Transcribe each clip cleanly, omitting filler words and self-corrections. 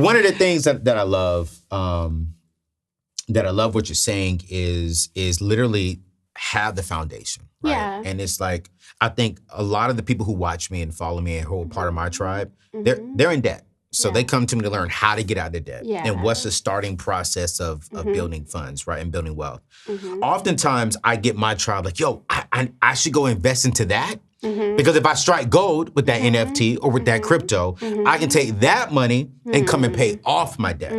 one of the things that I love, what you're saying is literally have the foundation, right? Yeah. And it's like, I think a lot of the people who watch me and follow me and who are part of my tribe, they're in debt. So they come to me to learn how to get out of debt and what's the starting process of building funds, right? And building wealth. Oftentimes I get my tribe like, yo, I should go invest into that. Because if I strike gold with that NFT or with that crypto, I can take that money and come and pay off my debt.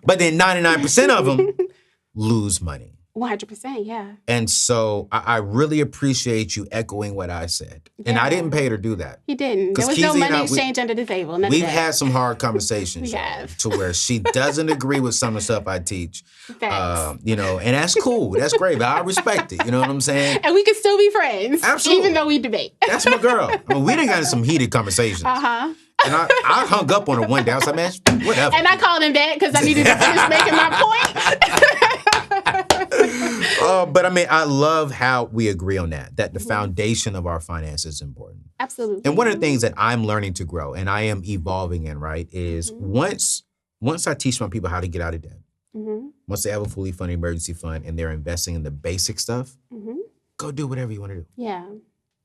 But then 99% of them lose money. 100%, yeah. And so I really appreciate you echoing what I said. And I didn't pay her to do that. He didn't. There was no money exchange under the table. We've had some hard conversations to where she doesn't agree with some of the stuff I teach. You know, and that's cool. That's great. But I respect it. You know what I'm saying? And we can still be friends. Absolutely. Even though we debate. That's my girl. I mean, we done got in some heated conversations. And I hung up on her one day. I was like, man, whatever. And I called him back because I needed to finish making my point. But I mean, I love how we agree on that the foundation of our finances is important. Absolutely. And one of the things that I'm learning to grow and I am evolving in, right, is once I teach my people how to get out of debt, once they have a fully funded emergency fund and they're investing in the basic stuff, go do whatever you want to do. Yeah.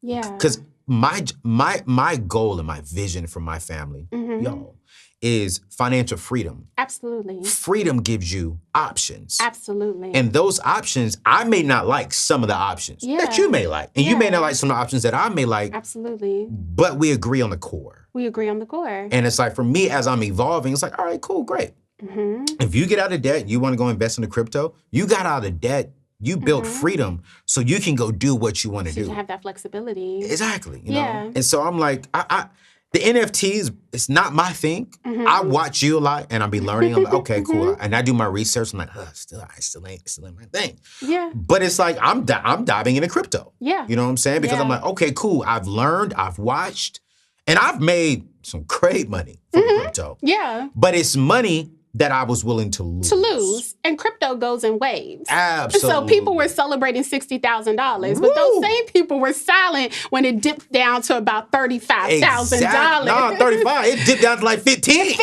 Yeah. Because my goal and my vision for my family, y'all, is financial freedom. Absolutely. Freedom gives you options. Absolutely. And those options, I may not like some of the options that you may like. And you may not like some of the options that I may like. Absolutely. But we agree on the core. We agree on the core. And it's like, for me, as I'm evolving, it's like, all right, cool, great. If you get out of debt, you want to go invest in the crypto, you got out of debt, you built freedom so you can go do what you want to do. You can have that flexibility. Exactly. You know? And so I'm like, the NFTs, it's not my thing. I watch you a lot and I be learning. I'm like, okay, cool. And I do my research. I'm like, still ain't my thing. Yeah. But it's like, I'm diving into crypto. Yeah. You know what I'm saying? Because I'm like, okay, cool. I've learned, I've watched, and I've made some great money from crypto. Yeah. But it's money that I was willing to lose. And crypto goes in waves. Absolutely. So people were celebrating $60,000, but those same people were silent when it dipped down to about $35,000. No, 35. It dipped down to like 15. $15,000.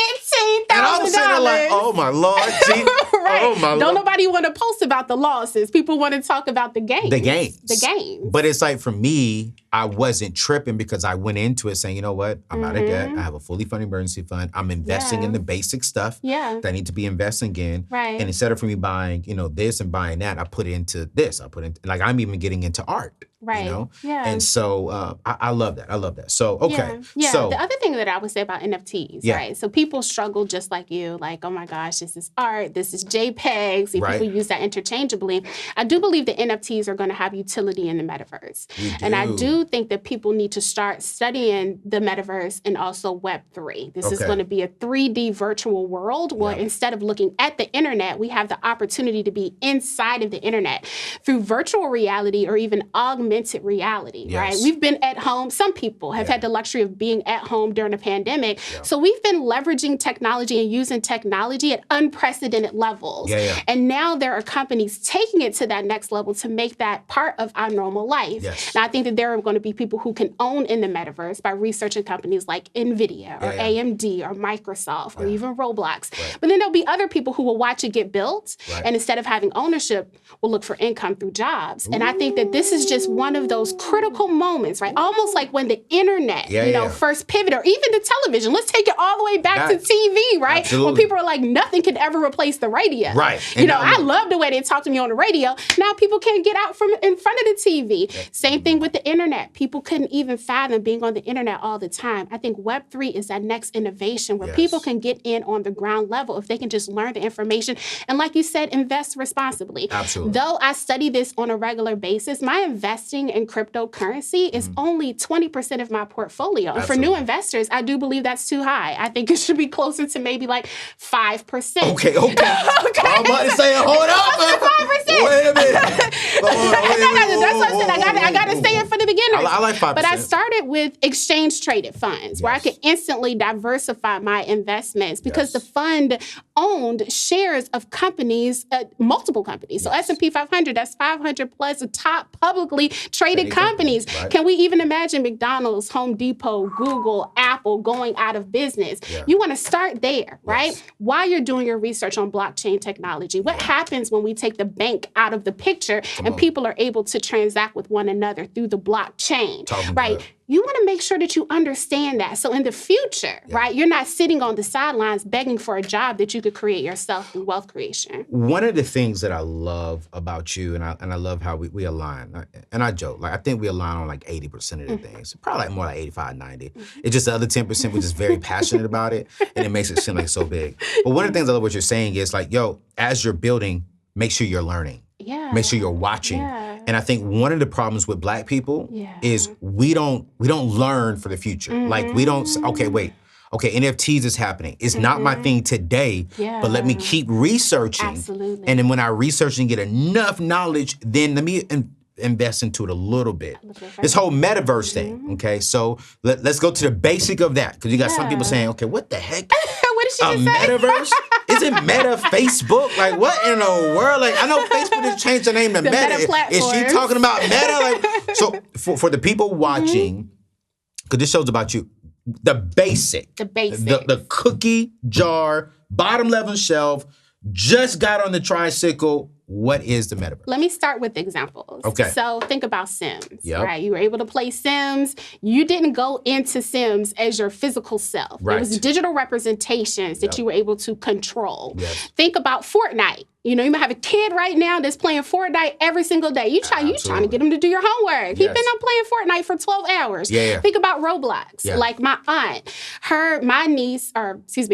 And I was sitting there like, oh my Lord. Gee. Right. Oh my Lord. Don't nobody want to post about the losses. People want to talk about the gains. The gains. The gains. But it's like, for me, I wasn't tripping because I went into it saying, you know what? I'm out of debt. I have a fully funded emergency fund. I'm investing in the basic stuff that I need to be investing in. Right. And instead of for me buying, this and buying that, I put it into this. like, I'm even getting into art. Right. You know? Yeah. And so I love that. I love that. So, okay. Yeah. So, the other thing that I would say about NFTs, right? So people struggle just like you, like, oh my gosh, this is art, this is JPEGs, and people use that interchangeably. I do believe that NFTs are going to have utility in the metaverse. And I do think that people need to start studying the metaverse and also Web3. This is going to be a 3D virtual world where instead of looking at the internet, we have the opportunity to be inside of the internet through virtual reality or even augmented reality, right? We've been at home. Some people have had the luxury of being at home during the pandemic. So we've been leveraging technology and using technology at unprecedented levels. And now there are companies taking it to that next level to make that part of our normal life. And I think that there are going to be people who can own in the metaverse by researching companies like NVIDIA or AMD or Microsoft or even Roblox. But then there'll be other people who will watch it get built and instead of having ownership, will look for income through jobs. And I think that this is just one of those critical moments, right? Almost like when the internet, first pivoted, or even the television. Let's take it all the way back to TV, right? Absolutely. When people are like, nothing can ever replace the radio. Right. I love the way they talk to me on the radio. Now people can't get out from in front of the TV. Same thing with the internet. People couldn't even fathom being on the internet all the time. I think Web3 is that next innovation where people can get in on the ground level if they can just learn the information. And like you said, invest responsibly. Absolutely. Though I study this on a regular basis, my investing in cryptocurrency is only 20% of my portfolio. And for new investors, I do believe that's too high. I think it should be closer to maybe like 5%. Okay. I'm about to say, hold up. 5%. Wait a minute. That's what I said. I got to say it for the beginners. I like 5%. But I started with exchange-traded funds where I could instantly diversify my investments because the fund owned shares of companies, multiple companies. So S&P 500, that's 500 plus top publicly traded companies. Right. Can we even imagine McDonald's, Home Depot, Google, Apple going out of business? Yeah. You want to start there, right? Yes. While you're doing your research on blockchain technology, what happens when we take the bank out of the picture and people are able to transact with one another through the blockchain, right? You want to make sure that you understand that. So in the future, right, you're not sitting on the sidelines begging for a job that you could create yourself through wealth creation. One of the things that I love about you, and I love how we align, and I joke, like I think we align on like 80% of the things, probably like more like 85, 90. It's just the other 10% we're just very passionate about it, and it makes it seem like so big. But one of the things I love what you're saying is like, yo, as you're building, make sure you're learning. Yeah. Make sure you're watching. Yeah. And I think one of the problems with Black people is we don't learn for the future. Like we don't, okay, NFTs is happening. It's not my thing today, but let me keep researching. Absolutely. And then when I research and get enough knowledge, then let me invest into it a little bit. This whole metaverse thing, okay? So let's go to the basic of that, because you got some people saying, okay, what the heck? What did she just say? Metaverse? Isn't Meta Facebook? Like, what in the world? Like, I know Facebook has changed the name to Meta. Is she talking about Meta? Like, so for the people watching, because this show's about you, the basic. The cookie jar, bottom level shelf, just got on the tricycle. What is the metaverse? Let me start with examples. Okay. So think about Sims, right? You were able to play Sims. You didn't go into Sims as your physical self. Right. It was digital representations that you were able to control. Yes. Think about Fortnite. You know, you might have a kid right now that's playing Fortnite every single day. You trying to get him to do your homework. He's been up playing Fortnite for 12 hours. Think about Roblox. Like my aunt,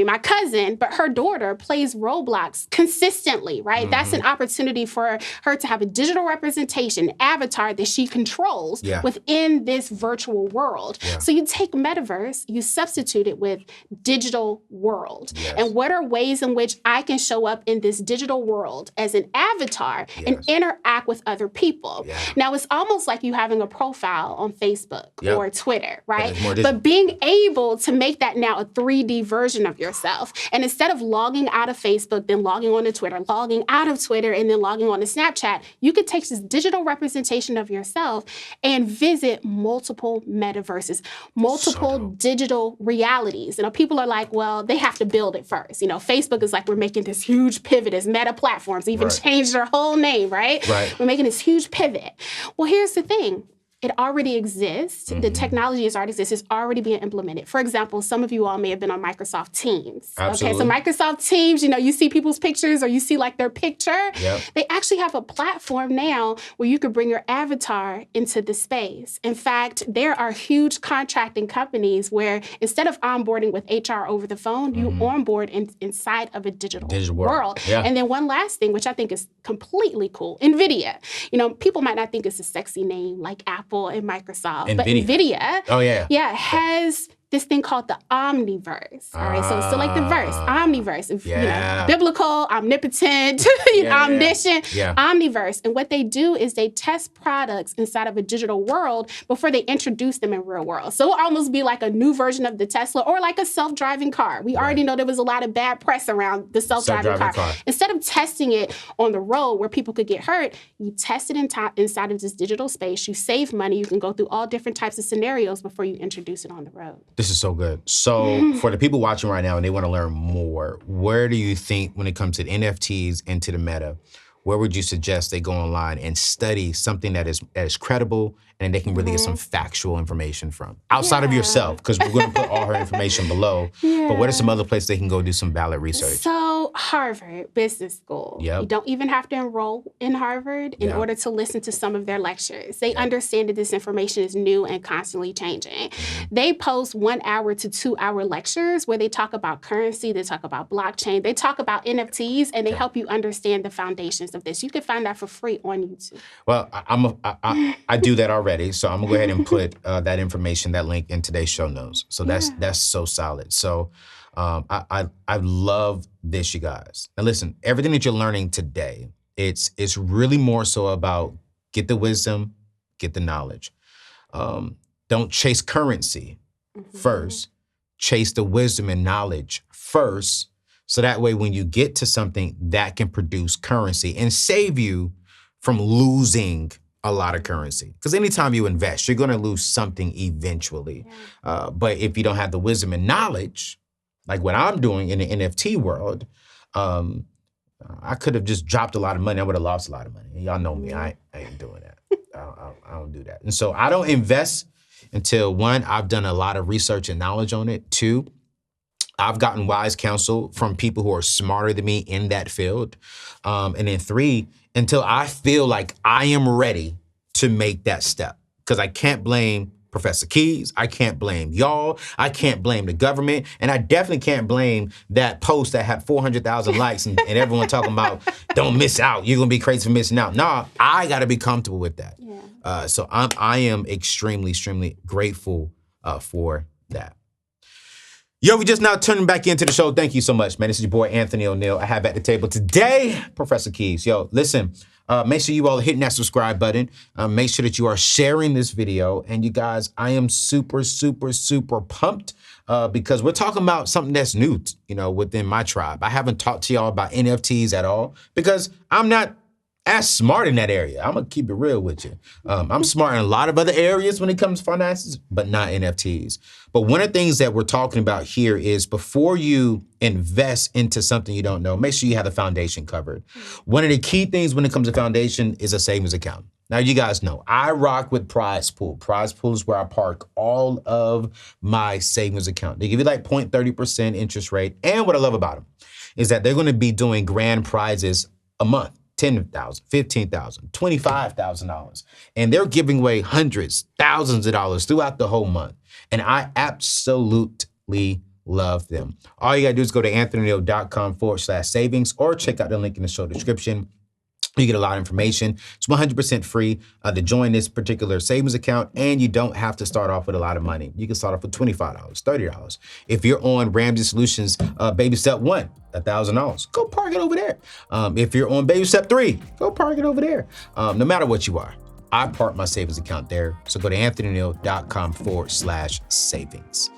my cousin, but her daughter plays Roblox consistently, right? That's an opportunity for her to have a digital representation, avatar that she controls within this virtual world. So you take Metaverse, you substitute it with digital world. And what are ways in which I can show up in this digital world as an avatar and interact with other people. Now, it's almost like you having a profile on Facebook or Twitter, right? But being able to make that now a 3D version of yourself. And instead of logging out of Facebook, then logging on to Twitter, logging out of Twitter, and then logging on to Snapchat, you could take this digital representation of yourself and visit multiple metaverses, multiple digital realities. You know, people are like, well, they have to build it first. You know, Facebook is like, we're making this huge pivot as Meta platforms, even changed their whole name, right? We're making this huge pivot. Well, here's the thing. It already exists. The technology is already exists. It's already being implemented. For example, some of you all may have been on Microsoft Teams. Absolutely. Okay, so Microsoft Teams, you know, you see people's pictures or you see like their picture. They actually have a platform now where you could bring your avatar into the space. In fact, there are huge contracting companies where instead of onboarding with HR over the phone, you onboard inside of a digital world. And then one last thing, which I think is completely cool, NVIDIA. You know, people might not think it's a sexy name like Apple and Microsoft, but NVIDIA has this thing called the Omniverse. All right, so like the verse, Omniverse, you know, biblical, omnipotent, omniscient, Omniverse. And what they do is they test products inside of a digital world before they introduce them in real world. So it'll almost be like a new version of the Tesla or like a self-driving car. We already know there was a lot of bad press around the self-driving car. Instead of testing it on the road where people could get hurt, you test it inside of this digital space. You save money. You can go through all different types of scenarios before you introduce it on the road. This is so good. So for the people watching right now and they want to learn more, where do you think when it comes to NFTs and to the meta, where would you suggest they go online and study something that is credible and they can really get some factual information from? Outside of yourself, because we're going to put all her information below, but what are some other places they can go do some valid research? So Harvard Business School. You don't even have to enroll in Harvard in order to listen to some of their lectures. They understand that this information is new and constantly changing. They post 1 hour to 2 hour lectures where they talk about currency, they talk about blockchain, they talk about NFTs, and they help you understand the foundations of this. You can find that for free on YouTube. Well, I do that already, so I'm gonna go ahead and put that information, that link in today's show notes. So that's so solid. So I love this, you guys. Now listen, everything that you're learning today, it's really more so about get the wisdom, get the knowledge. Don't chase currency first. Chase the wisdom and knowledge first. So that way, when you get to something that can produce currency and save you from losing a lot of currency. Because anytime you invest, you're going to lose something eventually. Yeah. But if you don't have the wisdom and knowledge, like what I'm doing in the NFT world, I could have just dropped a lot of money. I would have lost a lot of money. Y'all know me. I ain't doing that. I don't do that. And so I don't invest until, one, I've done a lot of research and knowledge on it. Two, I've gotten wise counsel from people who are smarter than me in that field. And then three, until I feel like I am ready to make that step. Because I can't blame Professor Keys, I can't blame y'all, I can't blame the government, and I definitely can't blame that post that had 400,000 likes and everyone talking about, don't miss out, you're gonna be crazy for missing out. Nah, I gotta be comfortable with that. Yeah. So I am extremely, extremely grateful for that. Yo, we just now turning back into the show. Thank you so much, man. This is your boy, Anthony O'Neal. I have at the table today, Professor Keys. Yo, listen, make sure you all are hitting that subscribe button. Make sure that you are sharing this video. And you guys, I am super, super, super pumped because we're talking about something that's new, within my tribe. I haven't talked to y'all about NFTs at all because I'm not as smart in that area. I'm gonna keep it real with you. I'm smart in a lot of other areas when it comes to finances, but not NFTs. But one of the things that we're talking about here is before you invest into something you don't know, make sure you have the foundation covered. One of the key things when it comes to foundation is a savings account. Now, you guys know, I rock with Prize Pool. Prize Pool is where I park all of my savings account. They give you like 0.30% interest rate. And what I love about them is that they're gonna be doing grand prizes a month. $10,000, $15,000, $25,000. And they're giving away hundreds, thousands of dollars throughout the whole month. And I absolutely love them. All you gotta do is go to anthonyoneal.com/savings or check out the link in the show description. You get a lot of information. It's 100% free to join this particular savings account, and you don't have to start off with a lot of money. You can start off with $25, $30. If you're on Ramsey Solutions Baby Step 1, $1,000, go park it over there. If you're on Baby Step 3, go park it over there. No matter what you are, I park my savings account there. So go to anthonyoneal.com/savings.